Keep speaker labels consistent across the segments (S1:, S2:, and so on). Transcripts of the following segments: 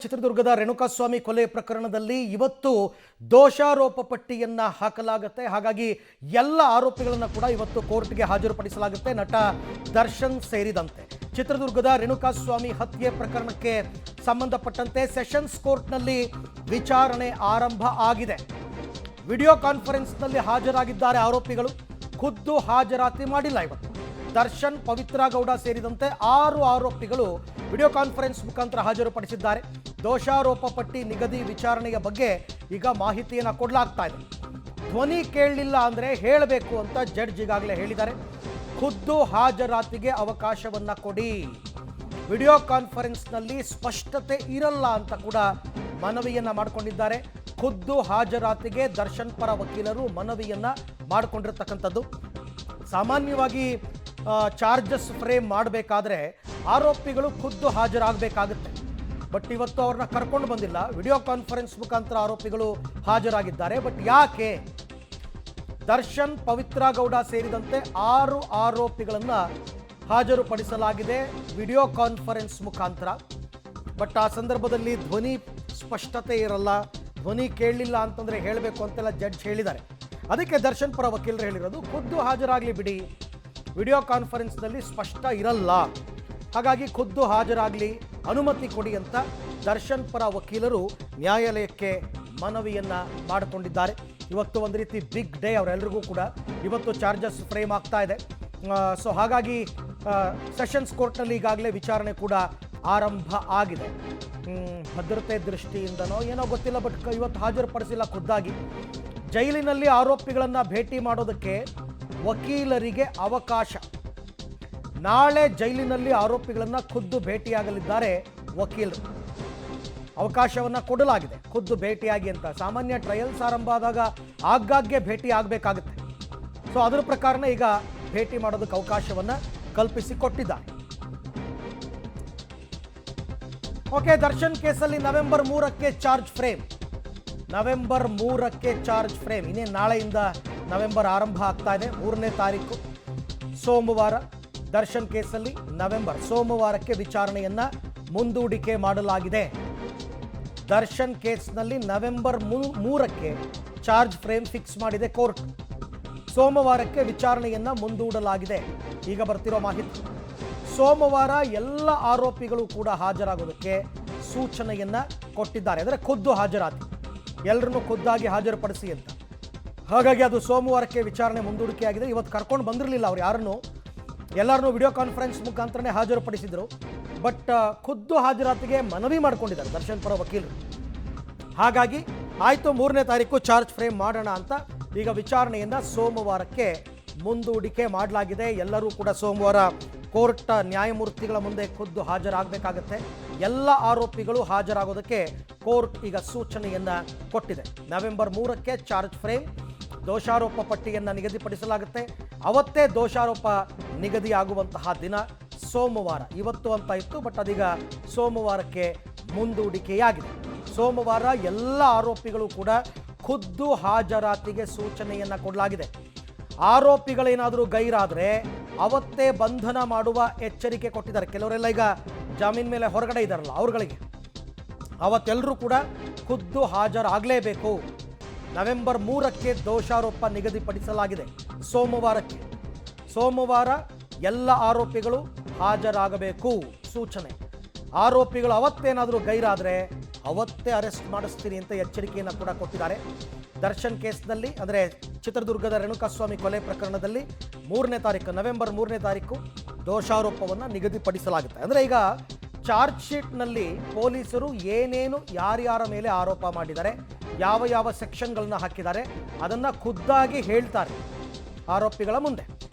S1: ಚಿತ್ರದುರ್ಗದ ರೇಣುಕಾಸ್ವಾಮಿ ಕೊಲೆ ಪ್ರಕರಣದಲ್ಲಿ ಇವತ್ತು ದೋಷಾರೋಪ ಪಟ್ಟಿಯನ್ನ ಹಾಕಲಾಗುತ್ತೆ. ಹಾಗಾಗಿ ಎಲ್ಲ ಆರೋಪಿಗಳನ್ನು ಕೂಡ ಇವತ್ತು ಕೋರ್ಟ್ಗೆ ಹಾಜರುಪಡಿಸಲಾಗುತ್ತೆ. ನಟ ದರ್ಶನ್ ಸೇರಿದಂತೆ ಚಿತ್ರದುರ್ಗದ ರೇಣುಕಾಸ್ವಾಮಿ ಹತ್ಯೆ ಪ್ರಕರಣಕ್ಕೆ ಸಂಬಂಧಪಟ್ಟಂತೆ ಸೆಷನ್ಸ್ ಕೋರ್ಟ್ನಲ್ಲಿ ವಿಚಾರಣೆ ಆರಂಭ ಆಗಿದೆ. ವಿಡಿಯೋ ಕಾನ್ಫರೆನ್ಸ್ನಲ್ಲಿ ಹಾಜರಾಗಿದ್ದಾರೆ ಆರೋಪಿಗಳು. ಖುದ್ದು ಹಾಜರಾತಿ ಮಾಡಿಲ್ಲ. ಇವತ್ತು ದರ್ಶನ್, ಪವಿತ್ರ ಗೌಡ ಸೇರಿದಂತೆ 6 ಆರೋಪಿಗಳು ವಿಡಿಯೋ ಕಾನ್ಫರೆನ್ಸ್ ಮುಖಾಂತರ ಹಾಜರುಪಡಿಸಿದ್ದಾರೆ. ದೋಷಾರೋಪ ಪಟ್ಟಿ ನಿಗದಿ ವಿಚಾರಣೆಯ ಬಗ್ಗೆ ಈಗ ಮಾಹಿತಿಯನ್ನು ಕೊಡಲಾಗ್ತಾ ಇದೆ. ಧ್ವನಿ ಕೇಳಲಿಲ್ಲ ಅಂದರೆ ಹೇಳಬೇಕು ಅಂತ ಜಡ್ಜ್ ಈಗಾಗಲೇ ಹೇಳಿದ್ದಾರೆ. ಖುದ್ದು ಹಾಜರಾತಿಗೆ ಅವಕಾಶವನ್ನು ಕೊಡಿ, ವಿಡಿಯೋ ಕಾನ್ಫರೆನ್ಸ್ನಲ್ಲಿ ಸ್ಪಷ್ಟತೆ ಇರಲ್ಲ ಅಂತ ಕೂಡ ಮನವಿಯನ್ನು ಮಾಡಿಕೊಂಡಿದ್ದಾರೆ. ಖುದ್ದು ಹಾಜರಾತಿಗೆ ದರ್ಶನ್ ಪರ ವಕೀಲರು ಮನವಿಯನ್ನು ಮಾಡಿಕೊಂಡಿರ್ತಕ್ಕಂಥದ್ದು. ಸಾಮಾನ್ಯವಾಗಿ ಚಾರ್ಜಸ್ ಫ್ರೇಮ್ ಮಾಡಬೇಕಾದ್ರೆ ಆರೋಪಿಗಳು ಖುದ್ದು ಹಾಜರಾಗಬೇಕಾಗುತ್ತೆ. ಬಟ್ ಇವತ್ತು ಅವ್ರನ್ನ ಕರ್ಕೊಂಡು ಬಂದಿಲ್ಲ, ವಿಡಿಯೋ ಕಾನ್ಫರೆನ್ಸ್ ಮುಖಾಂತರ ಆರೋಪಿಗಳು ಹಾಜರಾಗಿದ್ದಾರೆ. ಬಟ್ ಯಾಕೆ? ದರ್ಶನ್, ಪವಿತ್ರ ಗೌಡ ಸೇರಿದಂತೆ 6 ಆರೋಪಿಗಳನ್ನು ಹಾಜರುಪಡಿಸಲಾಗಿದೆ ವಿಡಿಯೋ ಕಾನ್ಫರೆನ್ಸ್ ಮುಖಾಂತರ. ಬಟ್ ಆ ಸಂದರ್ಭದಲ್ಲಿ ಧ್ವನಿ ಸ್ಪಷ್ಟತೆ ಇರಲ್ಲ, ಧ್ವನಿ ಕೇಳಲಿಲ್ಲ ಅಂತಂದರೆ ಹೇಳಬೇಕು ಅಂತೆಲ್ಲ ಜಡ್ಜ್ ಹೇಳಿದ್ದಾರೆ. ಅದಕ್ಕೆ ದರ್ಶನ್ ಪರ ವಕೀಲರು ಹೇಳಿರೋದು ಖುದ್ದು ಹಾಜರಾಗಲಿ ಬಿಡಿ, ವಿಡಿಯೋ ಕಾನ್ಫರೆನ್ಸ್ನಲ್ಲಿ ಸ್ಪಷ್ಟ ಇರಲ್ಲ, ಹಾಗಾಗಿ ಖುದ್ದು ಹಾಜರಾಗಲಿ, ಅನುಮತಿ ಕೊಡಿ ಅಂತ ದರ್ಶನ್ ಪರ ವಕೀಲರು ನ್ಯಾಯಾಲಯಕ್ಕೆ ಮನವಿಯನ್ನು ಮಾಡಿಕೊಂಡಿದ್ದಾರೆ. ಇವತ್ತು ಒಂದು ರೀತಿ ಬಿಗ್ ಡೇ ಅವರೆಲ್ಲರಿಗೂ ಕೂಡ. ಇವತ್ತು ಚಾರ್ಜಸ್ ಫ್ರೇಮ್ ಆಗ್ತಾ ಇದೆ. ಸೊ ಹಾಗಾಗಿ ಸೆಷನ್ಸ್ ಕೋರ್ಟ್ನಲ್ಲಿ ಈಗಾಗಲೇ ವಿಚಾರಣೆ ಕೂಡ ಆರಂಭ ಆಗಿದೆ. ಭದ್ರತೆ ದೃಷ್ಟಿಯಿಂದನೋ ಏನೋ ಗೊತ್ತಿಲ್ಲ, ಬಟ್ ಇವತ್ತು ಹಾಜರುಪಡಿಸಿಲ್ಲ ಖುದ್ದಾಗಿ. ಜೈಲಿನಲ್ಲಿ ಆರೋಪಿಗಳನ್ನು ಭೇಟಿ ಮಾಡೋದಕ್ಕೆ ವಕೀಲರಿಗೆ ಅವಕಾಶ. ನಾಳೆ ಜೈಲಿನಲ್ಲಿ ಆರೋಪಿಗಳನ್ನು ಖುದ್ದು ಭೇಟಿಯಾಗಲಿದ್ದಾರೆ ವಕೀಲರು. ಅವಕಾಶವನ್ನು ಕೊಡಲಾಗಿದೆ ಖುದ್ದು ಭೇಟಿಯಾಗಿ ಅಂತ. ಸಾಮಾನ್ಯ ಟ್ರಯಲ್ಸ್ ಆರಂಭ ಆದಾಗ ಆಗಾಗ್ಗೆ ಭೇಟಿ ಆಗಬೇಕಾಗುತ್ತೆ. ಸೊ ಅದರ ಪ್ರಕಾರನೇ ಈಗ ಭೇಟಿ ಮಾಡೋದಕ್ಕೆ ಅವಕಾಶವನ್ನು ಕಲ್ಪಿಸಿಕೊಟ್ಟಿದ್ದಾರೆ. ಓಕೆ, ದರ್ಶನ್ ಕೇಸಲ್ಲಿ ನವೆಂಬರ್ 3ಕ್ಕೆ ಚಾರ್ಜ್ ಫ್ರೇಮ್. ನವೆಂಬರ್ 3ಕ್ಕೆ ಚಾರ್ಜ್ ಫ್ರೇಮ್. ಇನ್ನೇನು ನಾಳೆಯಿಂದ ನವೆಂಬರ್ ಆರಂಭ ಆಗ್ತಾ ಇದೆ. 3ನೇ ತಾರೀಕು ಸೋಮವಾರ ದರ್ಶನ್ ಕೇಸಲ್ಲಿ ಸೋಮವಾರಕ್ಕೆ ವಿಚಾರಣೆಯನ್ನು ಮುಂದೂಡಿಕೆ ಮಾಡಲಾಗಿದೆ. ದರ್ಶನ್ ಕೇಸ್ನಲ್ಲಿ ನವೆಂಬರ್ 3ಕ್ಕೆ ಚಾರ್ಜ್ ಫ್ರೇಮ್ ಫಿಕ್ಸ್ ಮಾಡಿದೆ ಕೋರ್ಟ್. ಸೋಮವಾರಕ್ಕೆ ವಿಚಾರಣೆಯನ್ನು ಮುಂದೂಡಲಾಗಿದೆ. ಈಗ ಬರ್ತಿರೋ ಮಾಹಿತಿ, ಸೋಮವಾರ ಎಲ್ಲ ಆರೋಪಿಗಳು ಕೂಡ ಹಾಜರಾಗೋದಕ್ಕೆ ಸೂಚನೆಯನ್ನು ಕೊಟ್ಟಿದ್ದಾರೆ. ಅಂದರೆ ಖುದ್ದು ಹಾಜರಾತಿ, ಎಲ್ಲರನ್ನೂ ಖುದ್ದಾಗಿ ಹಾಜರುಪಡಿಸಿ ಅಂತ. ಹಾಗಾಗಿ ಅದು ಸೋಮವಾರಕ್ಕೆ ವಿಚಾರಣೆ ಮುಂದೂಡಿಕೆಯಾಗಿದೆ. ಇವತ್ತು ಕರ್ಕೊಂಡು ಬಂದಿರಲಿಲ್ಲ ಅವ್ರು ಯಾರನ್ನು, ಎಲ್ಲರನ್ನೂ ವಿಡಿಯೋ ಕಾನ್ಫರೆನ್ಸ್ ಮುಖಾಂತರನೇ ಹಾಜರುಪಡಿಸಿದರು. ಬಟ್ ಖುದ್ದು ಹಾಜರಾತಿಗೆ ಮನವಿ ಮಾಡಿಕೊಂಡಿದ್ದಾರೆ ದರ್ಶನ್ ಪರ ವಕೀಲರು. ಹಾಗಾಗಿ ಆಯಿತು, 3ನೇ ತಾರೀಕು ಚಾರ್ಜ್ ಫ್ರೇಮ್ ಮಾಡೋಣ ಅಂತ ಈಗ ವಿಚಾರಣೆಯನ್ನು ಸೋಮವಾರಕ್ಕೆ ಮುಂದೂಡಿಕೆ ಮಾಡಲಾಗಿದೆ. ಎಲ್ಲರೂ ಕೂಡ ಸೋಮವಾರ ಕೋರ್ಟ್ ನ್ಯಾಯಮೂರ್ತಿಗಳ ಮುಂದೆ ಖುದ್ದು ಹಾಜರಾಗಬೇಕಾಗತ್ತೆ. ಎಲ್ಲ ಆರೋಪಿಗಳು ಹಾಜರಾಗೋದಕ್ಕೆ ಕೋರ್ಟ್ ಈಗ ಸೂಚನೆಯನ್ನು ಕೊಟ್ಟಿದೆ. ನವೆಂಬರ್ 3ಕ್ಕೆ ಚಾರ್ಜ್ ಫ್ರೇಮ್, ದೋಷಾರೋಪ ಪಟ್ಟಿಯನ್ನು ನಿಗದಿಪಡಿಸಲಾಗುತ್ತೆ. ಅವತ್ತೇ ದೋಷಾರೋಪ ನಿಗದಿಯಾಗುವಂತಹ ದಿನ ಸೋಮವಾರ. ಇವತ್ತು ಅಂತ ಇತ್ತು, ಬಟ್ ಅದೀಗ ಸೋಮವಾರಕ್ಕೆ ಮುಂದೂಡಿಕೆಯಾಗಿದೆ. ಸೋಮವಾರ ಎಲ್ಲ ಆರೋಪಿಗಳು ಕೂಡ ಖುದ್ದು ಹಾಜರಾತಿಗೆ ಸೂಚನೆಯನ್ನು ಕೊಡಲಾಗಿದೆ. ಆರೋಪಿಗಳೇನಾದರೂ ಗೈರಾದರೆ ಅವತ್ತೇ ಬಂಧನ ಮಾಡುವ ಎಚ್ಚರಿಕೆ ಕೊಟ್ಟಿದ್ದಾರೆ. ಕೆಲವರೆಲ್ಲ ಈಗ ಜಾಮೀನು ಮೇಲೆ ಹೊರಗಡೆ ಇದ್ದಾರಲ್ಲ, ಅವ್ರುಗಳಿಗೆ ಅವತ್ತೆಲ್ಲರೂ ಕೂಡ ಖುದ್ದು ಹಾಜರಾಗಲೇಬೇಕು. ನವೆಂಬರ್ 3ಕ್ಕೆ ದೋಷಾರೋಪ ನಿಗದಿಪಡಿಸಲಾಗಿದೆ. ಸೋಮವಾರ ಎಲ್ಲ ಆರೋಪಿಗಳು ಹಾಜರಾಗಬೇಕು ಸೂಚನೆ. ಆರೋಪಿಗಳು ಅವತ್ತೇನಾದರೂ ಗೈರಾದರೆ ಅವತ್ತೇ ಅರೆಸ್ಟ್ ಮಾಡಿಸ್ತೀನಿ ಅಂತ ಎಚ್ಚರಿಕೆಯನ್ನು ಕೂಡ ಕೊಟ್ಟಿದ್ದಾರೆ. ದರ್ಶನ್ ಕೇಸ್ನಲ್ಲಿ, ಅಂದರೆ ಚಿತ್ರದುರ್ಗದ ರೇಣುಕಾಸ್ವಾಮಿ ಕೊಲೆ ಪ್ರಕರಣದಲ್ಲಿ ನವೆಂಬರ್ 3ನೇ ತಾರೀಕು ದೋಷಾರೋಪವನ್ನು ನಿಗದಿಪಡಿಸಲಾಗುತ್ತೆ. ಅಂದರೆ ಈಗ ಚಾರ್ಜ್ ಶೀಟ್ನಲ್ಲಿ ಪೊಲೀಸರು ಏನೇನು ಯಾರ್ಯಾರ ಮೇಲೆ ಆರೋಪ ಮಾಡಿದ್ದಾರೆ, ಯಾವ ಸೆಕ್ಷನ್ಗಳನ್ನ ಹಾಕಿದ್ದಾರೆ, ಅದನ್ನು ಖುದ್ದಾಗಿ ಹೇಳ್ತಾರೆ ಆರೋಪಿಗಳ ಮುಂದೆ.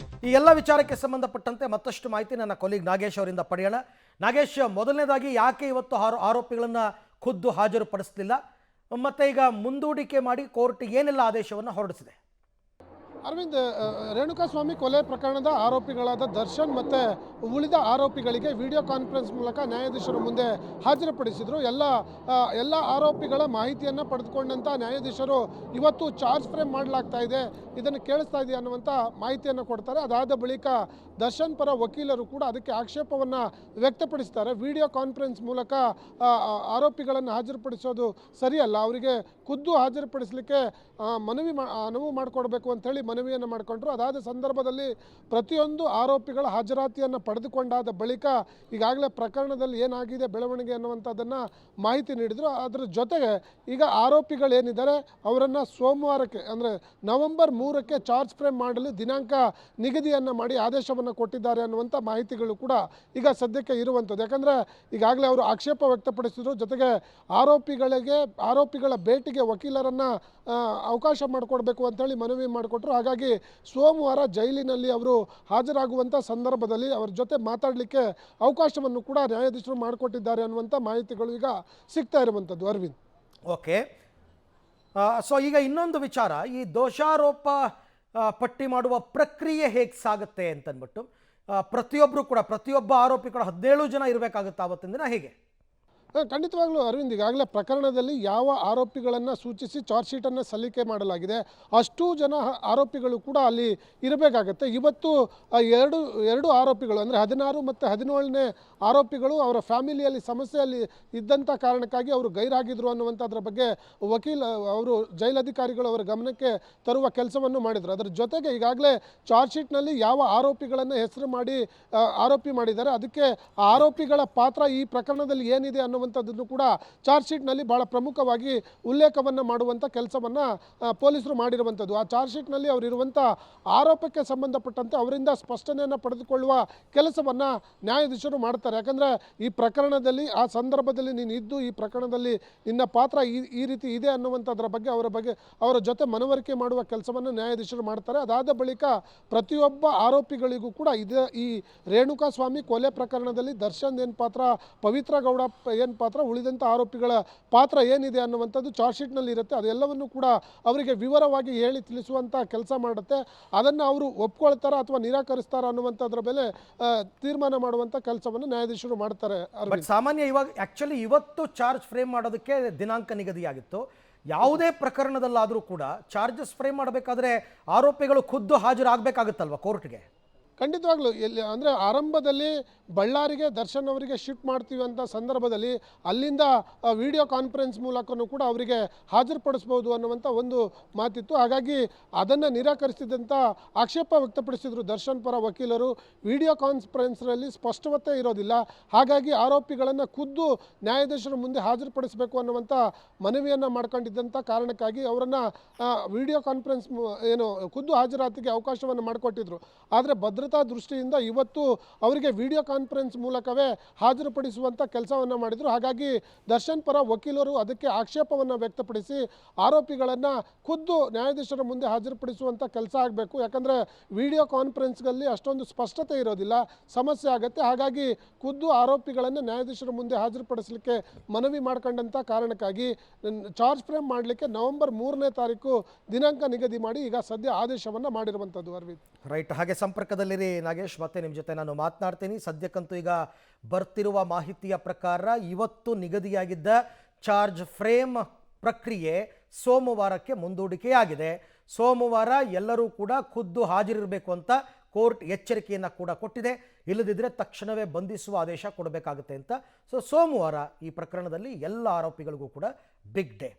S1: ಈ ಎಲ್ಲ ವಿಚಾರಕ್ಕೆ ಸಂಬಂಧಪಟ್ಟಂತೆ ಮತ್ತಷ್ಟು ಮಾಹಿತಿ ನನ್ನ ಕೊಲೀಗ್ ನಾಗೇಶ್ ಅವರಿಂದ ಪಡೆಯೋಣ. ನಾಗೇಶ್, ಮೊದಲನೇದಾಗಿ ಯಾಕೆ ಇವತ್ತು ಆರೋಪಿಗಳನ್ನು ಖುದ್ದು ಹಾಜರುಪಡಿಸಲಿಲ್ಲ, ಮತ್ತು ಈಗ ಮುಂದೂಡಿಕೆ ಮಾಡಿ ಕೋರ್ಟ್ ಏನೆಲ್ಲ ಆದೇಶವನ್ನು ಹೊರಡಿಸಿದೆ?
S2: ಅರವಿಂದ್, ರೇಣುಕಾಸ್ವಾಮಿ ಕೊಲೆ ಪ್ರಕರಣದ ಆರೋಪಿಗಳಾದ ದರ್ಶನ್ ಮತ್ತು ಉಳಿದ ಆರೋಪಿಗಳಿಗೆ ವಿಡಿಯೋ ಕಾನ್ಫರೆನ್ಸ್ ಮೂಲಕ ನ್ಯಾಯಾಧೀಶರ ಮುಂದೆ ಹಾಜರುಪಡಿಸಿದರು. ಎಲ್ಲ ಆರೋಪಿಗಳ ಮಾಹಿತಿಯನ್ನು ಪಡೆದುಕೊಂಡಂಥ ನ್ಯಾಯಾಧೀಶರು ಇವತ್ತು ಚಾರ್ಜ್ ಫ್ರೇಮ್ ಮಾಡಲಾಗ್ತಾ ಇದೆ, ಇದನ್ನು ಕೇಳಿಸ್ತಾ ಇದೆಯಾ ಅನ್ನುವಂಥ ಮಾಹಿತಿಯನ್ನು ಕೊಡ್ತಾರೆ. ಅದಾದ ಬಳಿಕ ದರ್ಶನ್ ಪರ ವಕೀಲರು ಕೂಡ ಅದಕ್ಕೆ ಆಕ್ಷೇಪವನ್ನು ವ್ಯಕ್ತಪಡಿಸ್ತಾರೆ. ವಿಡಿಯೋ ಕಾನ್ಫರೆನ್ಸ್ ಮೂಲಕ ಆರೋಪಿಗಳನ್ನು ಹಾಜರುಪಡಿಸೋದು ಸರಿಯಲ್ಲ, ಅವರಿಗೆ ಖುದ್ದು ಹಾಜರುಪಡಿಸಲಿಕ್ಕೆ ಅನುವು ಮಾಡಿಕೊಡ್ಬೇಕು ಅಂಥೇಳಿ ಮನವಿಯನ್ನು ಮಾಡಿಕೊಂಡ್ರು. ಅದಾದ ಸಂದರ್ಭದಲ್ಲಿ ಪ್ರತಿಯೊಂದು ಆರೋಪಿಗಳ ಹಾಜರಾತಿಯನ್ನು ಪಡೆದುಕೊಂಡಾದ ಬಳಿಕ ಈಗಾಗಲೇ ಪ್ರಕರಣದಲ್ಲಿ ಏನಾಗಿದೆ ಬೆಳವಣಿಗೆ ಅನ್ನುವಂಥದ್ದನ್ನು ಮಾಹಿತಿ ನೀಡಿದರು. ಅದರ ಜೊತೆಗೆ ಈಗ ಆರೋಪಿಗಳೇನಿದ್ದಾರೆ ಅವರನ್ನು ಸೋಮವಾರಕ್ಕೆ ಅಂದರೆ ನವೆಂಬರ್ 3ಕ್ಕೆ ಚಾರ್ಜ್ ಫ್ರೇಮ್ ಮಾಡಲು ದಿನಾಂಕ ನಿಗದಿಯನ್ನು ಮಾಡಿ ಆದೇಶವನ್ನು ಕೊಟ್ಟಿದ್ದಾರೆ ಅನ್ನುವಂಥ ಮಾಹಿತಿಗಳು ಕೂಡ ಈಗ ಸದ್ಯಕ್ಕೆ ಇರುವಂಥದ್ದು. ಯಾಕಂದರೆ ಈಗಾಗಲೇ ಅವರು ಆಕ್ಷೇಪ ವ್ಯಕ್ತಪಡಿಸಿದ್ರು. ಜೊತೆಗೆ ಆರೋಪಿಗಳ ಭೇಟಿಗೆ ವಕೀಲರನ್ನು ಅವಕಾಶ ಮಾಡಿಕೊಡ್ಬೇಕು ಅಂತೇಳಿ ಮನವಿ ಮಾಡಿಕೊಟ್ರು. ಹಾಗಾಗಿ ಸೋಮವಾರ ಜೈಲಿನಲ್ಲಿ ಅವರು ಹಾಜರಾಗುವಂಥ ಸಂದರ್ಭದಲ್ಲಿ ಅವರ ಜೊತೆ ಮಾತಾಡಲಿಕ್ಕೆ ಅವಕಾಶವನ್ನು ಕೂಡ ನ್ಯಾಯಾಧೀಶರು ಮಾಡಿಕೊಟ್ಟಿದ್ದಾರೆ ಅನ್ನುವಂಥ ಮಾಹಿತಿಗಳು ಈಗ ಸಿಗ್ತಾ ಇರುವಂಥದ್ದು. ಅರವಿಂದ್,
S1: ಓಕೆ. ಸೊ ಈಗ ಇನ್ನೊಂದು ವಿಚಾರ, ಈ ದೋಷಾರೋಪ ಪಟ್ಟಿ ಮಾಡುವ ಪ್ರಕ್ರಿಯೆ ಹೇಗೆ ಸಾಗುತ್ತೆ ಅಂತಂದ್ಬಿಟ್ಟು ಪ್ರತಿಯೊಬ್ಬ ಆರೋಪಿ ಕೂಡ 17 ಜನ ಇರಬೇಕಾಗುತ್ತೆ ಆವತ್ತಿನ ದಿನ, ಹೇಗೆ?
S2: ಖಂಡಿತವಾಗ್ಲೂ ಅರವಿಂದ್, ಈಗಾಗಲೇ ಪ್ರಕರಣದಲ್ಲಿ ಯಾವ ಆರೋಪಿಗಳನ್ನು ಸೂಚಿಸಿ ಚಾರ್ಜ್ ಶೀಟನ್ನು ಸಲ್ಲಿಕೆ ಮಾಡಲಾಗಿದೆ ಅಷ್ಟೂ ಜನ ಆರೋಪಿಗಳು ಕೂಡ ಅಲ್ಲಿ ಇರಬೇಕಾಗತ್ತೆ. ಇವತ್ತು ಎರಡು ಆರೋಪಿಗಳು ಅಂದರೆ 16 ಮತ್ತು 17ನೇ ಆರೋಪಿಗಳು ಅವರ ಫ್ಯಾಮಿಲಿಯಲ್ಲಿ ಸಮಸ್ಯೆಯಲ್ಲಿ ಇದ್ದಂಥ ಕಾರಣಕ್ಕಾಗಿ ಅವರು ಗೈರಾಗಿದ್ದರು ಅನ್ನುವಂಥದ್ರ ಬಗ್ಗೆ ಅವರು ಜೈಲಧಿಕಾರಿಗಳು ಅವರ ಗಮನಕ್ಕೆ ತರುವ ಕೆಲಸವನ್ನು ಮಾಡಿದರು. ಅದರ ಜೊತೆಗೆ ಈಗಾಗಲೇ ಚಾರ್ಜ್ ಶೀಟ್ನಲ್ಲಿ ಯಾವ ಆರೋಪಿಗಳನ್ನು ಹೆಸರು ಮಾಡಿ ಆರೋಪಿ ಮಾಡಿದ್ದಾರೆ, ಅದಕ್ಕೆ ಆರೋಪಿಗಳ ಪಾತ್ರ ಈ ಪ್ರಕರಣದಲ್ಲಿ ಏನಿದೆ ಅನ್ನುವಂಥದ್ದನ್ನು ಕೂಡ ಚಾರ್ಜ್ ಶೀಟ್ನಲ್ಲಿ ಭಾಳ ಪ್ರಮುಖವಾಗಿ ಉಲ್ಲೇಖವನ್ನು ಮಾಡುವಂಥ ಕೆಲಸವನ್ನು ಪೊಲೀಸರು ಮಾಡಿರುವಂಥದ್ದು. ಆ ಚಾರ್ಜ್ ಶೀಟ್ನಲ್ಲಿ ಅವರಿರುವಂಥ ಆರೋಪಕ್ಕೆ ಸಂಬಂಧಪಟ್ಟಂತೆ ಅವರಿಂದ ಸ್ಪಷ್ಟನೆಯನ್ನು ಪಡೆದುಕೊಳ್ಳುವ ಕೆಲಸವನ್ನು ನ್ಯಾಯಾಧೀಶರು ಮಾಡ್ತಾರೆ. ಯಾಕಂದರೆ ಈ ಪ್ರಕರಣದಲ್ಲಿ ಆ ಸಂದರ್ಭದಲ್ಲಿ ನೀನು ಇದ್ದು ಈ ಪ್ರಕರಣದಲ್ಲಿ ನಿನ್ನ ಪಾತ್ರ ಈ ರೀತಿ ಇದೆ ಅನ್ನುವಂಥದ್ರ ಬಗ್ಗೆ ಅವರ ಜೊತೆ ಮನವರಿಕೆ ಮಾಡುವ ಕೆಲಸವನ್ನು ನ್ಯಾಯಾಧೀಶರು ಮಾಡ್ತಾರೆ. ಅದಾದ ಬಳಿಕ ಪ್ರತಿಯೊಬ್ಬ ಆರೋಪಿಗಳಿಗೂ ಕೂಡ ಈ ರೇಣುಕಾಸ್ವಾಮಿ ಕೊಲೆ ಪ್ರಕರಣದಲ್ಲಿ ದರ್ಶನ್ ಏನು ಪಾತ್ರ, ಪವಿತ್ರ ಗೌಡ ಏನು ಪಾತ್ರ, ಉಳಿದಂಥ ಆರೋಪಿಗಳ ಪಾತ್ರ ಏನಿದೆ ಅನ್ನುವಂಥದ್ದು ಚಾರ್ಜ್ ಶೀಟ್ನಲ್ಲಿ ಇರುತ್ತೆ. ಅದೆಲ್ಲವನ್ನು ಕೂಡ ಅವರಿಗೆ ವಿವರವಾಗಿ ಹೇಳಿ ತಿಳಿಸುವಂಥ ಕೆಲಸ ಮಾಡುತ್ತೆ. ಅದನ್ನು ಅವರು ಒಪ್ಕೊಳ್ತಾರ ಅಥವಾ ನಿರಾಕರಿಸ್ತಾರ ಅನ್ನುವಂಥದ್ರ ಮೇಲೆ ತೀರ್ಮಾನ ಮಾಡುವಂಥ ಕೆಲಸವನ್ನು ನ್ಯಾಯಾಧೀಶರು ಮಾಡ್ತಾರೆ.
S1: ಬಟ್ ಸಾಮಾನ್ಯ ಇವತ್ತು ಚಾರ್ಜ್ ಫ್ರೇಮ್ ಮಾಡೋದಕ್ಕೆ ದಿನಾಂಕ ನಿಗದಿಯಾಗಿತ್ತು. ಯಾವುದೇ ಪ್ರಕರಣದಲ್ಲಾದರೂ ಕೂಡ ಚಾರ್ಜಸ್ ಫ್ರೇಮ್ ಮಾಡಬೇಕಾದ್ರೆ ಆರೋಪಿಗಳು ಖುದ್ದು ಹಾಜರಾಗಬೇಕಾಗುತ್ತಲ್ವ ಕೋರ್ಟ್ಗೆ?
S2: ಖಂಡಿತವಾಗ್ಲೂ ಅಂದರೆ ಆರಂಭದಲ್ಲಿ ಬಳ್ಳಾರಿಗೆ ದರ್ಶನ್ ಅವರಿಗೆ ಶಿಫ್ಟ್ ಮಾಡ್ತೀವಿ ಅಂತ ಸಂದರ್ಭದಲ್ಲಿ ಅಲ್ಲಿಂದ ವಿಡಿಯೋ ಕಾನ್ಫರೆನ್ಸ್ ಮೂಲಕನೂ ಕೂಡ ಅವರಿಗೆ ಹಾಜರುಪಡಿಸ್ಬೋದು ಅನ್ನುವಂಥ ಒಂದು ಮಾತಿತ್ತು. ಹಾಗಾಗಿ ಅದನ್ನು ನಿರಾಕರಿಸಿದಂಥ ಆಕ್ಷೇಪ ವ್ಯಕ್ತಪಡಿಸಿದರು ದರ್ಶನ್ ಪರ ವಕೀಲರು. ವಿಡಿಯೋ ಕಾನ್ಫರೆನ್ಸ್ನಲ್ಲಿ ಸ್ಪಷ್ಟವತೆ ಇರೋದಿಲ್ಲ, ಹಾಗಾಗಿ ಆರೋಪಿಗಳನ್ನು ಖುದ್ದು ನ್ಯಾಯಾಧೀಶರ ಮುಂದೆ ಹಾಜರುಪಡಿಸಬೇಕು ಅನ್ನುವಂಥ ಮನವಿಯನ್ನು ಮಾಡ್ಕೊಂಡಿದ್ದಂಥ ಕಾರಣಕ್ಕಾಗಿ ಅವರನ್ನು ವಿಡಿಯೋ ಕಾನ್ಫರೆನ್ಸ್ ಖುದ್ದು ಹಾಜರಾತಿಗೆ ಅವಕಾಶವನ್ನು ಮಾಡಿಕೊಟ್ಟಿದ್ರು. ಆದರೆ ಭದ್ರತಾ ದೃಷ್ಟಿಯಿಂದ ಇವತ್ತು ಅವರಿಗೆ ವಿಡಿಯೋ ಕಾನ್ಫರೆನ್ಸ್ ಮೂಲಕವೇ ಹಾಜರುಪಡಿಸುವಂಥ ಕೆಲಸವನ್ನು ಮಾಡಿದರು. ಹಾಗಾಗಿ ದರ್ಶನ್ ಪರ ವಕೀಲರು ಅದಕ್ಕೆ ಆಕ್ಷೇಪವನ್ನು ವ್ಯಕ್ತಪಡಿಸಿ ಆರೋಪಿಗಳನ್ನು ಖುದ್ದು ನ್ಯಾಯಾಧೀಶರ ಮುಂದೆ ಹಾಜರುಪಡಿಸುವಂಥ ಕೆಲಸ ಆಗಬೇಕು. ಯಾಕಂದರೆ ವಿಡಿಯೋ ಕಾನ್ಫರೆನ್ಸ್ಗಳಲ್ಲಿ ಅಷ್ಟೊಂದು ಸ್ಪಷ್ಟತೆ ಇರೋದಿಲ್ಲ, ಸಮಸ್ಯೆ ಆಗುತ್ತೆ. ಹಾಗಾಗಿ ಖುದ್ದು ಆರೋಪಿಗಳನ್ನು ನ್ಯಾಯಾಧೀಶರ ಮುಂದೆ ಹಾಜರುಪಡಿಸಲಿಕ್ಕೆ ಮನವಿ ಮಾಡ್ಕೊಂಡಂಥ ಕಾರಣಕ್ಕಾಗಿ ಚಾರ್ಜ್ ಫ್ರೇಮ್ ಮಾಡಲಿಕ್ಕೆ ನವೆಂಬರ್ 3ನೇ ತಾರೀಕು ದಿನಾಂಕ ನಿಗದಿ ಮಾಡಿ ಈಗ ಸದ್ಯ ಆದೇಶವನ್ನು ಮಾಡಿರುವಂಥದ್ದು. ಅರವಿಂದ್,
S1: ರೈಟ್. ಹಾಗೆ ಸಂಪರ್ಕದಲ್ಲಿರಿ ನಾಗೇಶ್, ಮತ್ತೆ ನಿಮ್ಮ ಜೊತೆ ನಾನು ಮಾತನಾಡ್ತೀನಿ. ಸದ್ಯಕ್ಕಂತೂ ಈಗ ಬರ್ತಿರುವ ಮಾಹಿತಿಯ ಪ್ರಕಾರ ಇವತ್ತು ನಿಗದಿಯಾಗಿದ್ದ ಚಾರ್ಜ್ ಫ್ರೇಮ್ ಪ್ರಕ್ರಿಯೆ ಸೋಮವಾರಕ್ಕೆ ಮುಂದೂಡಿಕೆಯಾಗಿದೆ. ಸೋಮವಾರ ಎಲ್ಲರೂ ಕೂಡ ಖುದ್ದು ಹಾಜರಿರಬೇಕು ಅಂತ ಕೋರ್ಟ್ ಎಚ್ಚರಿಕೆಯನ್ನು ಕೂಡ ಕೊಟ್ಟಿದೆ. ಇಲ್ಲದಿದ್ದರೆ ತಕ್ಷಣವೇ ಬಂಧಿಸುವ ಆದೇಶ ಕೊಡಬೇಕಾಗುತ್ತೆ ಅಂತ. ಸೊ ಸೋಮವಾರ ಈ ಪ್ರಕರಣದಲ್ಲಿ ಎಲ್ಲ ಆರೋಪಿಗಳಿಗೂ ಕೂಡ ಬಿಗ್ ಡೇ.